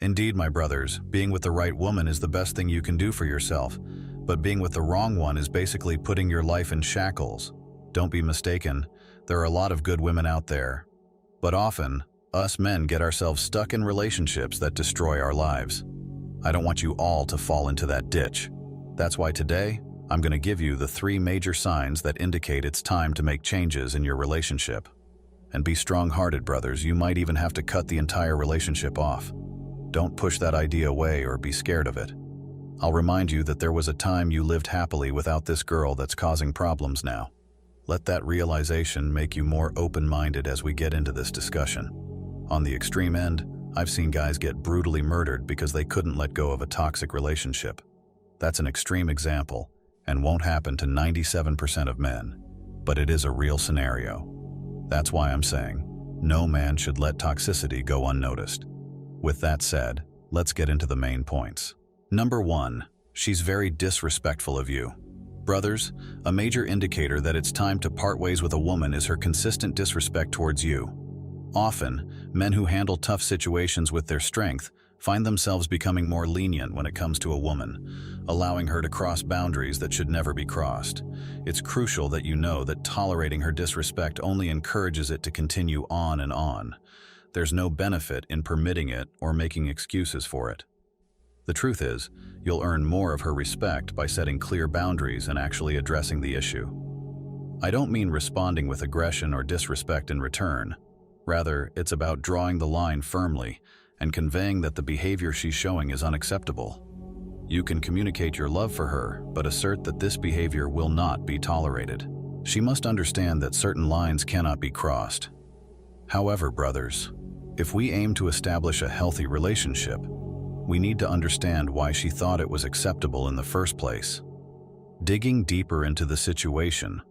Indeed, my brothers, being with the right woman is the best thing you can do for yourself, but being with the wrong one is basically putting your life in shackles. Don't be mistaken, there are a lot of good women out there, but often, us men get ourselves stuck in relationships that destroy our lives. I don't want you all to fall into that ditch. That's why today, I'm going to give you the 3 major signs that indicate it's time to make changes in your relationship. And be strong-hearted, brothers, you might even have to cut the entire relationship off. Don't push that idea away or be scared of it. I'll remind you that there was a time you lived happily without this girl that's causing problems now. Let that realization make you more open-minded as we get into this discussion. On the extreme end, I've seen guys get brutally murdered because they couldn't let go of a toxic relationship. That's an extreme example and won't happen to 97% of men, but it is a real scenario. That's why I'm saying, no man should let toxicity go unnoticed. With that said, let's get into the main points. Number 1, she's very disrespectful of you. Brothers, a major indicator that it's time to part ways with a woman is her consistent disrespect towards you. Often, men who handle tough situations with their strength find themselves becoming more lenient when it comes to a woman, allowing her to cross boundaries that should never be crossed. It's crucial that you know that tolerating her disrespect only encourages it to continue on and on. There's no benefit in permitting it or making excuses for it. The truth is, you'll earn more of her respect by setting clear boundaries and actually addressing the issue. I don't mean responding with aggression or disrespect in return. Rather, it's about drawing the line firmly and conveying that the behavior she's showing is unacceptable. You can communicate your love for her, but assert that this behavior will not be tolerated. She must understand that certain lines cannot be crossed. However, brothers, if we aim to establish a healthy relationship, we need to understand why she thought it was acceptable in the first place. Digging deeper into the situation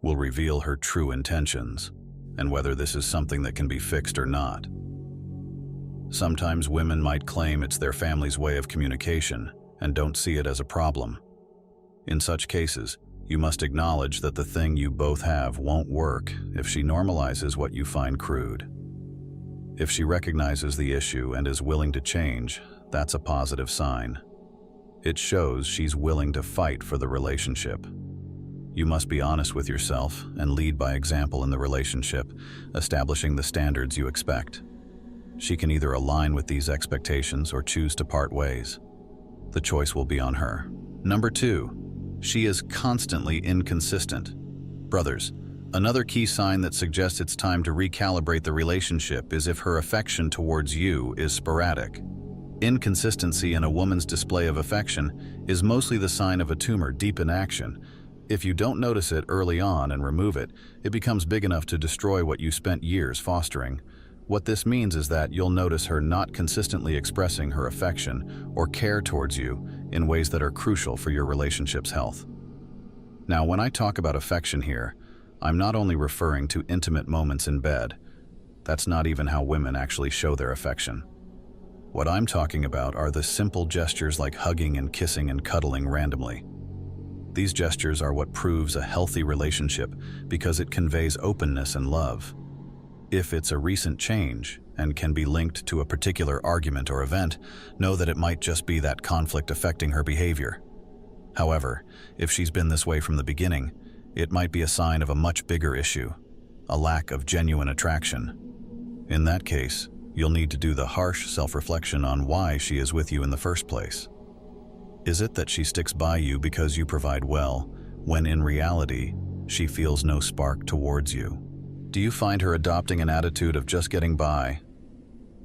will reveal her true intentions and whether this is something that can be fixed or not. Sometimes women might claim it's their family's way of communication and don't see it as a problem. In such cases, you must acknowledge that the thing you both have won't work if she normalizes what you find crude. If she recognizes the issue and is willing to change, that's a positive sign. It shows she's willing to fight for the relationship. You must be honest with yourself and lead by example in the relationship, establishing the standards you expect. She can either align with these expectations or choose to part ways. The choice will be on her. Number 2, she is constantly inconsistent. Brothers, another key sign that suggests it's time to recalibrate the relationship is if her affection towards you is sporadic. Inconsistency in a woman's display of affection is mostly the sign of a tumor deep in action. If you don't notice it early on and remove it, it becomes big enough to destroy what you spent years fostering. What this means is that you'll notice her not consistently expressing her affection or care towards you in ways that are crucial for your relationship's health. Now, when I talk about affection here, I'm not only referring to intimate moments in bed. That's not even how women actually show their affection. What I'm talking about are the simple gestures like hugging and kissing and cuddling randomly. These gestures are what proves a healthy relationship because it conveys openness and love. If it's a recent change and can be linked to a particular argument or event, know that it might just be that conflict affecting her behavior. However, if she's been this way from the beginning, it might be a sign of a much bigger issue, a lack of genuine attraction. In that case, you'll need to do the harsh self-reflection on why she is with you in the first place. Is it that she sticks by you because you provide well, when in reality, she feels no spark towards you? Do you find her adopting an attitude of just getting by?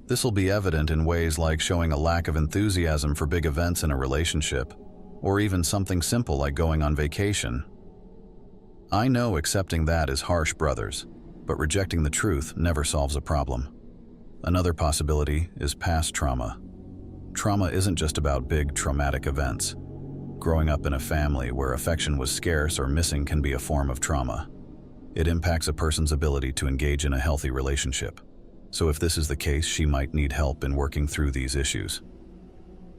This will be evident in ways like showing a lack of enthusiasm for big events in a relationship, or even something simple like going on vacation. I know accepting that is harsh, brothers, but rejecting the truth never solves a problem. Another possibility is past trauma. Trauma isn't just about big traumatic events. Growing up in a family where affection was scarce or missing can be a form of trauma. It impacts a person's ability to engage in a healthy relationship. So if this is the case, she might need help in working through these issues.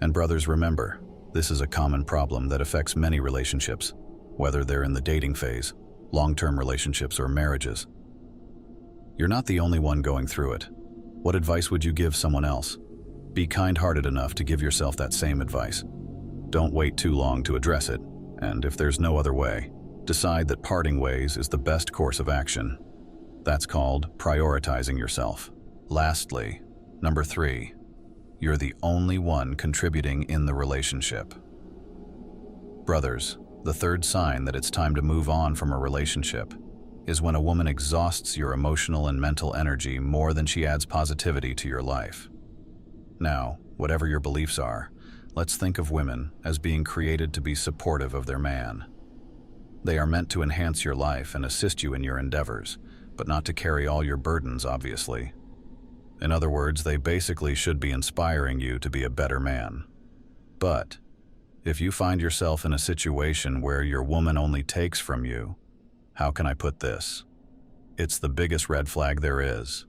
And brothers, remember, this is a common problem that affects many relationships, whether they're in the dating phase, long-term relationships, or marriages. You're not the only one going through it. What advice would you give someone else? Be kind-hearted enough to give yourself that same advice. Don't wait too long to address it, and if there's no other way, decide that parting ways is the best course of action. That's called prioritizing yourself. Lastly, number 3, you're the only one contributing in the relationship. Brothers, the third sign that it's time to move on from a relationship is when a woman exhausts your emotional and mental energy more than she adds positivity to your life. Now, whatever your beliefs are, let's think of women as being created to be supportive of their man. They are meant to enhance your life and assist you in your endeavors, but not to carry all your burdens, obviously. In other words, they basically should be inspiring you to be a better man. But if you find yourself in a situation where your woman only takes from you, how can I put this? It's the biggest red flag there is.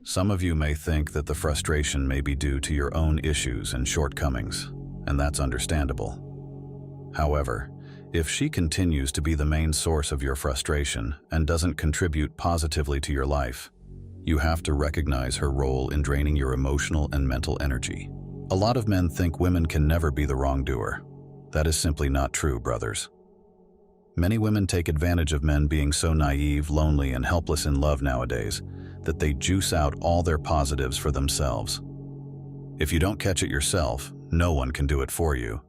Some of you may think that the frustration may be due to your own issues and shortcomings, and that's understandable. However, if she continues to be the main source of your frustration and doesn't contribute positively to your life, you have to recognize her role in draining your emotional and mental energy. A lot of men think women can never be the wrongdoer. That is simply not true, brothers. Many women take advantage of men being so naive, lonely, and helpless in love nowadays that they juice out all their positives for themselves. If you don't catch it yourself, no one can do it for you.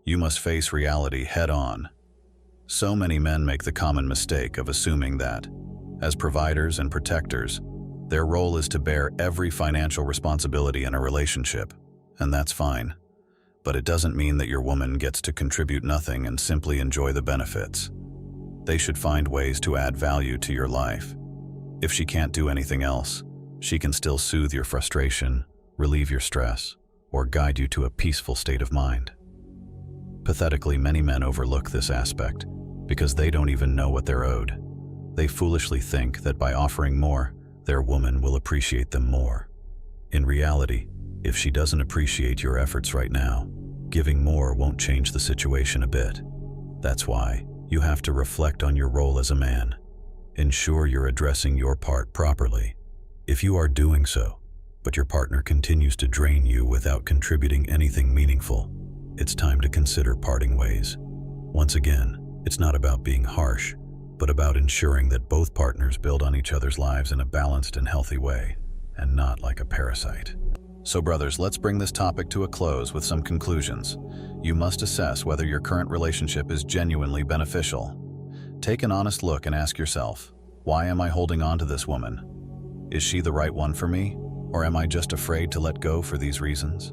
You must face reality head-on. So many men make the common mistake of assuming that, as providers and protectors, their role is to bear every financial responsibility in a relationship, and that's fine. But it doesn't mean that your woman gets to contribute nothing and simply enjoy the benefits. They should find ways to add value to your life. If she can't do anything else, she can still soothe your frustration, relieve your stress, or guide you to a peaceful state of mind. Pathetically, many men overlook this aspect because they don't even know what they're owed. They foolishly think that by offering more, their woman will appreciate them more. In reality, if she doesn't appreciate your efforts right now, giving more won't change the situation a bit. That's why you have to reflect on your role as a man. Ensure you're addressing your part properly. If you are doing so, but your partner continues to drain you without contributing anything meaningful, it's time to consider parting ways. Once again, it's not about being harsh, but about ensuring that both partners build on each other's lives in a balanced and healthy way, and not like a parasite. So brothers, let's bring this topic to a close with some conclusions. You must assess whether your current relationship is genuinely beneficial. Take an honest look and ask yourself, why am I holding on to this woman? Is she the right one for me? Or am I just afraid to let go for these reasons?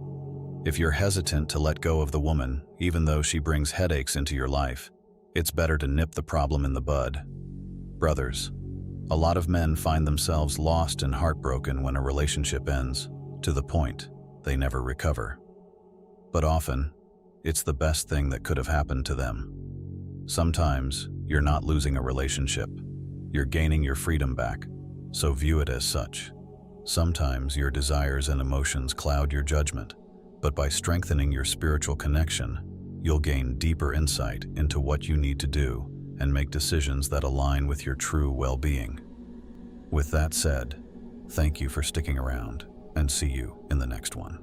If you're hesitant to let go of the woman, even though she brings headaches into your life, it's better to nip the problem in the bud. Brothers, a lot of men find themselves lost and heartbroken when a relationship ends, to the point they never recover. But often, it's the best thing that could have happened to them. Sometimes, you're not losing a relationship. You're gaining your freedom back, so view it as such. Sometimes your desires and emotions cloud your judgment, but by strengthening your spiritual connection, you'll gain deeper insight into what you need to do and make decisions that align with your true well-being. With that said, thank you for sticking around, and see you in the next one.